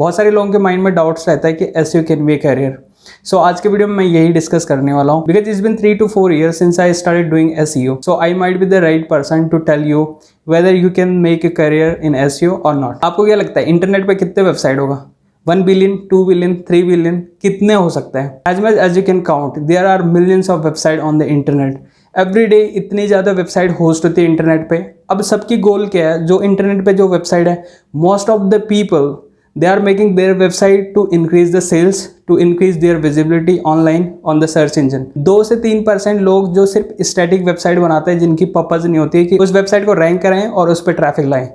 बहुत सारे लोगों के माइंड में डाउट्स रहता है कि एसईओ कैन बी करियर। सो आज के वीडियो में मैं यही डिस्कस करने वाला हूँ, because it's been 3 to 4 years since I started doing SEO, so I might be the right person to tell you whether you can make a career in SEO or not। आपको क्या लगता है internet पे कितने website होगा? 1 billion, 2 billion, 3 billion, कितने हो सकता है? As much as you can count, there are millions of website on the internet। Every day इतनी ज़्यादा वेबसाइट होस्ट होती है इंटरनेट पे। अब सबकी गोल क्या है? जो इंटरनेट पे जो वेबसाइट है, most of the people they are making their website to increase the sales, to increase their visibility online on the search engine। 2 से 3% लोग जो सिर्फ स्टैटिक वेबसाइट बनाते हैं, जिनकी पर्पज नहीं होती है कि उस वेबसाइट को रैंक कराएं और उस पर ट्रैफिक लाएं।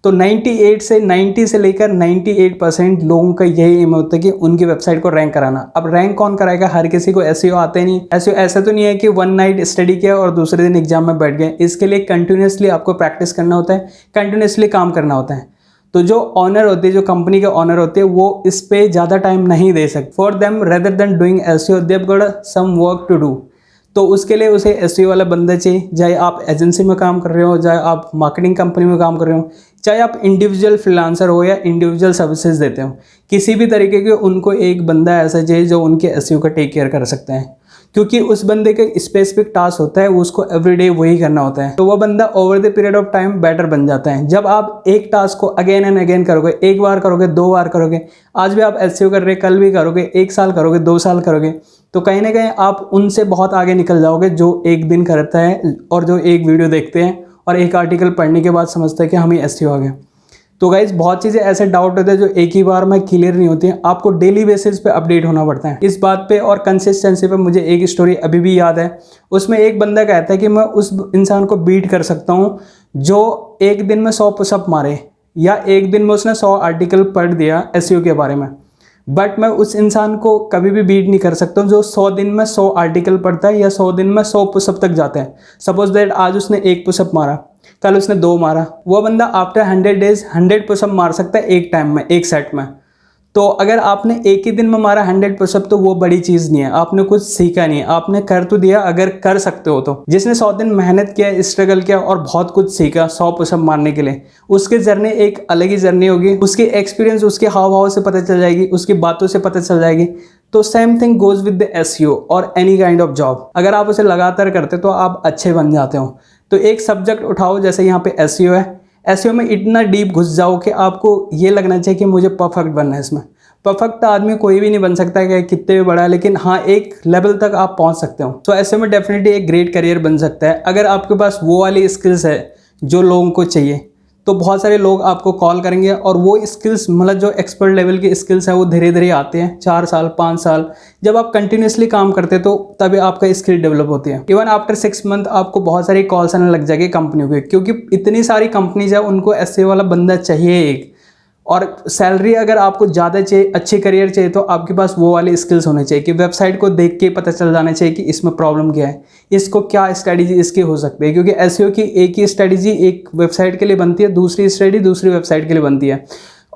तो 90 से लेकर 98% लोगों का यही एम होता है कि उनकी वेबसाइट को रैंक कराना। अब रैंक कौन कराएगा? हर किसी को एसईओ आते नहीं। एसईओ ऐसा तो नहीं है कि वन नाइट स्टडी किया और दूसरे दिन एग्जाम में बैठ गए। इसके लिए कंटिन्यूसली आपको प्रैक्टिस करना होता है, कंटिन्यूसली काम करना होता है। तो जो ऑनर होते हैं, जो कंपनी के ऑनर होते हैं, वो इस पे ज़्यादा टाइम नहीं दे सकते। For them rather than doing SEO they have got some work to do. तो उसके लिए उसे एसईओ वाला बंदा चाहिए। चाहे आप एजेंसी में काम कर रहे हो, चाहे आप मार्केटिंग कंपनी में काम कर रहे हो, चाहे आप इंडिविजुअल फ्रीलांसर हो या इंडिविजुअल सर्विसेज देते हो, किसी भी तरीके के उनको एक बंदा ऐसा चाहिए जो उनके एसईओ का टेक केयर कर सकते हैं। क्योंकि उस बंदे के स्पेसिफिक टास्क होता है, उसको एवरीडे वही करना होता है। तो वो बंदा over the period of time better बन जाता है। जब आप एक टास्क को अगेन एंड अगेन करोगे, एक बार करोगे, 2 बार करोगे, आज भी आप एसईओ कर रहे, कल भी करोगे, 1 साल करोगे, 2 साल करोगे, तो कहीं ना कहीं आप उनसे बहुत आगे निकल जाओगे, जो एक दिन करता है और जो एक वीडियो देखते हैं और एक आर्टिकल पढ़ने के बाद समझता है कि हमें एसईओ आ गया। तो गाइज बहुत चीज़ें ऐसे डाउट होते हैं जो एक ही बार में क्लियर नहीं होती हैं। आपको डेली बेसिस पे अपडेट होना पड़ता है इस बात पे और कंसिस्टेंसी पे। मुझे एक स्टोरी अभी भी याद है, उसमें एक बंदा कहता है कि मैं उस इंसान को बीट कर सकता हूँ जो एक दिन में 100 पुशअप मारे, या एक दिन में उसने 100 आर्टिकल पढ़ दिया एसईओ के बारे में। बट मैं उस इंसान को कभी भी बीट नहीं कर सकता हूँ जो 100 दिन में 100 आर्टिकल पढ़ता है या 100 दिन में 100 पुशअप तक जाता है। सपोज दैट आज उसने 1 पुशअप मारा, कल उसने 2 मारा, वो बंदा आफ्टर 100 डेज 100 पुशअप मार सकता है एक टाइम में, एक सेट में। तो अगर आपने एक ही दिन में मारा 100 पुशअप तो वो बड़ी चीज़ नहीं है, आपने कुछ सीखा नहीं है, आपने कर तो दिया अगर कर सकते हो तो। जिसने 100 दिन मेहनत किया, स्ट्रगल किया और बहुत कुछ सीखा 100 पुशअप मारने के लिए, उसकी जर्नी एक अलग ही जर्नी होगी। उसकी एक्सपीरियंस उसके हाव भाव से पता चल जाएगी, उसकी बातों से पता चल जाएगी। तो same thing goes with the SEO और एनी काइंड ऑफ जॉब। अगर आप उसे लगातार करते तो आप अच्छे बन जाते हो। तो एक सब्जेक्ट उठाओ, जैसे यहाँ पे एसईओ है, एसईओ में इतना डीप घुस जाओ कि आपको ये लगना चाहिए कि मुझे परफेक्ट बनना है इसमें। परफेक्ट आदमी कोई भी नहीं बन सकता है, कितने भी बड़ा है, लेकिन हाँ एक लेवल तक आप पहुंच सकते हो। तो एसईओ में डेफिनेटली एक ग्रेट करियर बन सकता है अगर आपके पास वो वाली स्किल्स है जो लोगों को चाहिए। तो बहुत सारे लोग आपको कॉल करेंगे और वो स्किल्स, मतलब जो एक्सपर्ट लेवल की स्किल्स है, वो धीरे धीरे आते हैं। 4 साल 5 साल जब आप कंटिन्यूसली काम करते हैं तो तभी आपका स्किल डेवलप होती है। इवन आफ्टर 6 मंथ आपको बहुत सारी कॉल्स आने लग जाएगी कंपनियों के, क्योंकि इतनी सारी कंपनीज है, उनको एसईओ वाला बंदा चाहिए एक। और सैलरी अगर आपको ज़्यादा चाहिए, अच्छी करियर चाहिए, तो आपके पास वो वाली स्किल्स होने चाहिए कि वेबसाइट को देख के पता चल जाना चाहिए कि इसमें प्रॉब्लम क्या है, इसको क्या स्ट्रेटजी इसकी हो सकती है। क्योंकि एसईओ की एक ही स्ट्रेटजी एक वेबसाइट के लिए बनती है, दूसरी स्ट्रेटजी दूसरी वेबसाइट के लिए बनती है।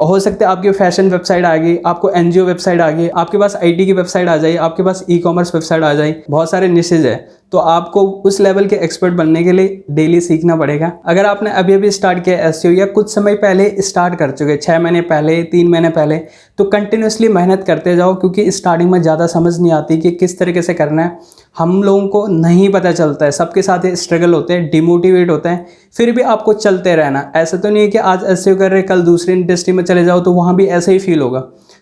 हो सकता है आपकी फैशन वेबसाइट आ गई, आपको एनजीओ वेबसाइट आ गई, आपके पास आईटी की वेबसाइट आ जाए, आपके पास ई कॉमर्स वेबसाइट आ जाए, बहुत सारे निशेज है। तो आपको उस लेवल के एक्सपर्ट बनने के लिए डेली सीखना पड़ेगा। अगर आपने अभी अभी स्टार्ट किया एसईओ या कुछ समय पहले स्टार्ट कर चुके, 6 महीने पहले, 3 महीने पहले, तो कंटिन्यूसली मेहनत करते जाओ। क्योंकि स्टार्टिंग में ज़्यादा समझ नहीं आती कि किस तरीके से करना है, हम लोगों को नहीं पता चलता है, सबके साथ ये स्ट्रगल होते हैं, डिमोटिवेट होते हैं। फिर भी आपको चलते रहना। ऐसा तो नहीं है कि आज एसईओ कर रहे कल दूसरी इंडस्ट्री में चले जाओ तो वहाँ भी ऐसे ही फील होगा।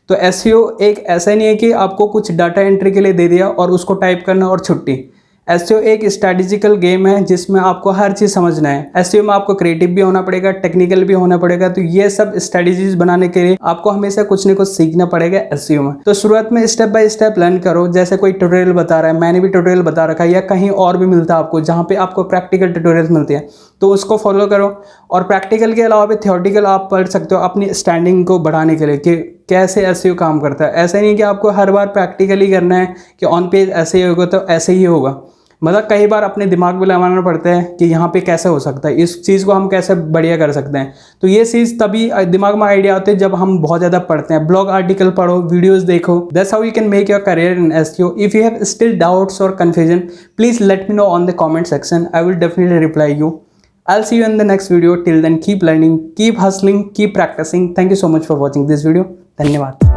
तो एसईओ एक ऐसा नहीं है कि आपको कुछ डाटा एंट्री के लिए दे दिया और उसको टाइप करना और छुट्टी। एसईओ एक स्ट्रैटेजिकल गेम है जिसमें आपको हर चीज़ समझना है। एसईओ में आपको क्रिएटिव भी होना पड़ेगा, टेक्निकल भी होना पड़ेगा। तो ये सब स्ट्रैटेजीज बनाने के लिए आपको हमेशा कुछ न कुछ सीखना पड़ेगा एसईओ में। तो शुरुआत में स्टेप बाय स्टेप लर्न करो, जैसे कोई ट्यूटोरियल बता रहा है, मैंने भी ट्यूटोरियल बता रखा है, या कहीं और भी मिलता है आपको जहाँ पे आपको प्रैक्टिकल ट्यूटोरियल्स मिलती है, तो उसको फॉलो करो। और प्रैक्टिकल के अलावा भी थियोरेटिकल आप पढ़ सकते हो अपनी स्टैंडिंग को बढ़ाने के लिए कि कैसे एसईओ काम करता है। ऐसा नहीं कि आपको हर बार प्रैक्टिकली करना है कि ऑन पेज ऐसे ही होगा तो ऐसे ही होगा। मतलब कई बार अपने दिमाग में लगाना पड़ता है कि यहाँ पे कैसे हो सकता है, इस चीज़ को हम कैसे बढ़िया कर सकते हैं। तो ये चीज़ तभी दिमाग में आइडिया आते हैं जब हम बहुत ज़्यादा पढ़ते हैं, ब्लॉग आर्टिकल पढ़ो, वीडियोस देखो। That's how you can make your career in SEO. If you have still doubts और confusion, please let me know on the comment section. I will definitely reply you. I'll see you in the next video. Till then, keep learning, keep hustling, keep practicing. Thank you so much for watching this video. धन्यवाद।